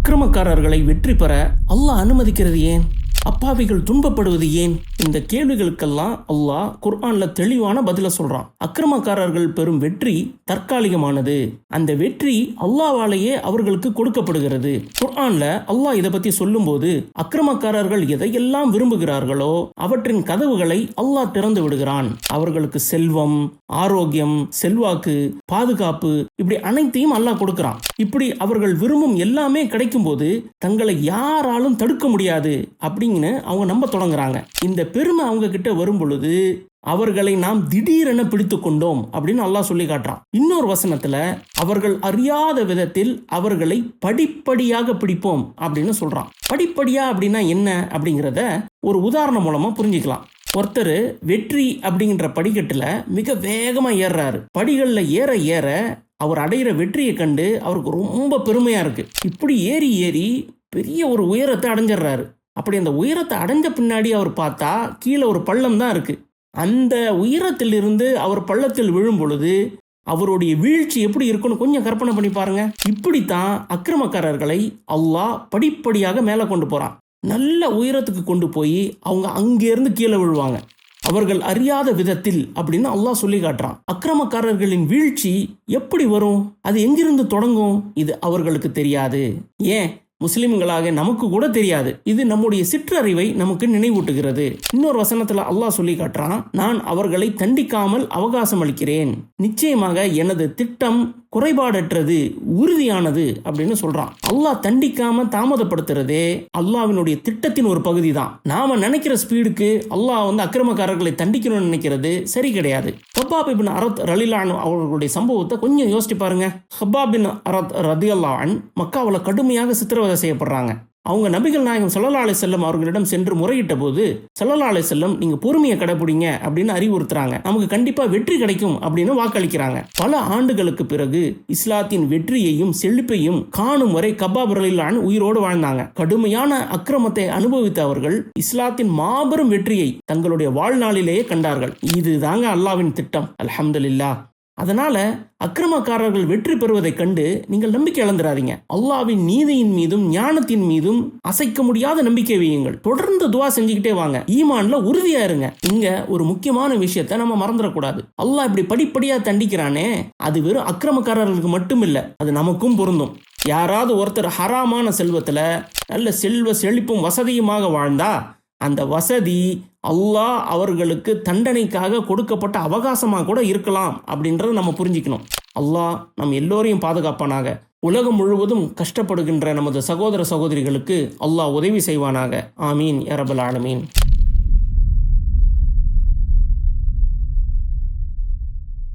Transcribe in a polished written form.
அக்கிரமக்காரர்களை வெற்றி பெற அல்லாஹ் அனுமதிக்கிறது ஏன்? அப்பாவிகள் துன்பப்படுவது ஏன்? இந்த கேள்விகளுக்கெல்லாம் அல்லாஹ் குர்ஆன்ல தெளிவான பதில சொல்றான். அக்கிரமக்காரர்கள் பெறும் வெற்றி தற்காலிகமானது. அந்த வெற்றி அல்லாஹ்வாலேயே அவர்களுக்கு கொடுக்கப்படுகிறது. குர்ஆன்ல அல்லாஹ் இதை பத்தி சொல்லும்போது, அக்கிரமக்காரர்கள் எதையெல்லாம் விரும்புகிறார்களோ அவற்றின் கதவுகளை அல்லாஹ் திறந்து விடுகிறான். அவர்களுக்கு செல்வம், ஆரோக்கியம், செல்வாக்கு, பாதுகாப்பு, இப்படி அனைத்தையும் அல்லாஹ் கொடுக்கிறான். இப்படி அவர்கள் விரும்பும் எல்லாமே கிடைக்கும் போது தங்களை யாராலும் தடுக்க முடியாது அப்படிங்கிற அவங்க நம்ப தொடங்குறாங்க. இந்த பெருமை அவங்க கிட்ட வரும் பொழுது அவர்களை நாம் திடீரென பிடித்து கொண்டோம் அப்படின்னு அல்லாஹ் சொல்லி காட்டுறான். இன்னொரு வசனத்துல அவர்கள் அறியாத விதத்தில் அவர்களை படிப்படியாக பிடிப்போம் அப்படின்னு சொல்றான். படிப்படியா அப்படின்னா என்ன அப்படிங்கிறத ஒரு உதாரணம் மூலமா புரிஞ்சுக்கலாம். ஒருத்தர் வெற்றி அப்படிங்கிற படிக்கட்டுல மிக வேகமா ஏறுறாரு. படிகள்ல ஏற ஏற அவர் அடையிற வெற்றியை கண்டு அவருக்கு ரொம்ப பெருமையா இருக்கு. இப்படி ஏறி ஏறி பெரிய ஒரு உயரத்தை அடைஞ்சிடுறாரு. அப்படி அந்த உயரத்தை அடைஞ்ச பின்னாடி அவர் பார்த்தா கீழே ஒரு பள்ளம் தான் இருக்கு. அந்த உயரத்திலிருந்து அவர் பள்ளத்தில் விழும் பொழுது அவருடைய வீழ்ச்சி எப்படி இருக்குன்னு கொஞ்சம் கற்பனை பண்ணி பாருங்க. இப்படித்தான் அக்கிரமக்காரர்களை அல்லாஹ் படிப்படியாக மேலே கொண்டு போறான். நல்ல உயரத்துக்கு கொண்டு போய் அவங்க அங்கேருந்து கீழே விழுவாங்க. அவர்கள் அறியாத விதத்தில் அப்படின்னு அல்லாஹ் சொல்லி காட்டுறான். அக்கிரமக்காரர்களின் வீழ்ச்சி எப்படி வரும்? அது எங்கிருந்து தொடங்கும்? இது அவர்களுக்கு தெரியாது. ஏன், முஸ்லிம்களாக நமக்கு கூட தெரியாது. இது நம்முடைய சிற்றறிவை நமக்கு நினைவூட்டுகிறது. இன்னொரு வசனத்துல அல்லாஹ் சொல்லி காட்டுறான், நான் அவர்களை தண்டிக்காமல் அவகாசம் அளிக்கிறேன். நிச்சயமாக எனது திட்டம் குறைபாடற்றது, உறுதியானது அப்படின்னு சொல்றான். அல்லாஹ் தண்டிக்காம தாமதப்படுத்துறதே அல்லாஹ்வினுடைய திட்டத்தின் ஒரு பகுதி தான். நாம நினைக்கிற ஸ்பீடுக்கு அல்லாஹ் அக்கிரமக்காரர்களை தண்டிக்கணும்னு நினைக்கிறது சரி கிடையாது. ஹப்பாப் இப்னு அரத் ரலியல்லாஹு அன்ஹு அவர்களுடைய சம்பவத்தை கொஞ்சம் யோசிச்சு பாருங்க. ஹப்பாப் பின் அரத் ரலியல்லாஹு அன்ஹு மக்காவில் கடுமையாக சித்திரவதை செய்யப்படுறாங்க. அவங்க நபிகள் நாயகம் ஸல்லல்லாஹு அலைஹி வஸல்லம் அவர்களிடம் சென்று முறையிட்ட போது ஸல்லல்லாஹு அலைஹி வஸல்லம் நீங்க பொறுமையை கடைபிடிங்க அப்படின்னு அறிவுறுத்துறாங்க. நமக்கு கண்டிப்பா வெற்றி கிடைக்கும் அப்படின்னு வாக்களிக்கிறாங்க. பல ஆண்டுகளுக்கு பிறகு இஸ்லாத்தின் வெற்றியையும் செழிப்பையும் காணும் வரை கப்பாப் ரலியல்லாஹு அன்ஹு உயிரோடு வாழ்ந்தாங்க. கடுமையான அக்கிரமத்தை அனுபவித்த அவர்கள் இஸ்லாத்தின் மாபெரும் வெற்றியை தங்களுடைய வாழ்நாளிலேயே கண்டார்கள். இதுதாங்க அல்லாஹ்வின் திட்டம். அல்ஹம்துலில்லாஹ். அதனால அக்கிரமக்காரர்கள் வெற்றி பெறுவதை கண்டு நீங்கள் நம்பிக்கை இழந்துடாதீங்க. அல்லாஹ்வின் நீதியின் மீதும் ஞானத்தின் மீதும் அசைக்க முடியாத நம்பிக்கை வையுங்கள். தொடர்ந்து துவா செஞ்சுக்கிட்டே வாங்க. ஈமான்ல உறுதியா இருங்க. இங்க ஒரு முக்கியமான விஷயத்தை நம்ம மறந்துடக்கூடாது. அல்லாஹ் இப்படி படிப்படியா தண்டிக்கிறானே, அது வெறும் அக்கிரமக்காரர்களுக்கு மட்டும் இல்ல, அது நமக்கும் பொருந்தும். யாராவது ஒருத்தர் ஹராமான செல்வத்துல நல்ல செல்வ செழிப்பும் வசதியுமாக வாழ்ந்தா அந்த வசதி அல்லாஹ் அவர்களுக்கு தண்டனைக்காக கொடுக்கப்பட்ட அவகாசமாக கூட இருக்கலாம் அப்படின்றத நம்ம புரிஞ்சுக்கணும். அல்லாஹ் நம் எல்லோரையும் பாதுகாப்பானாக. உலகம் முழுவதும் கஷ்டப்படுகின்ற நமது சகோதர சகோதரிகளுக்கு அல்லாஹ் உதவி செய்வானாக. ஆமீன் யா ரப்பல் ஆலமீன்.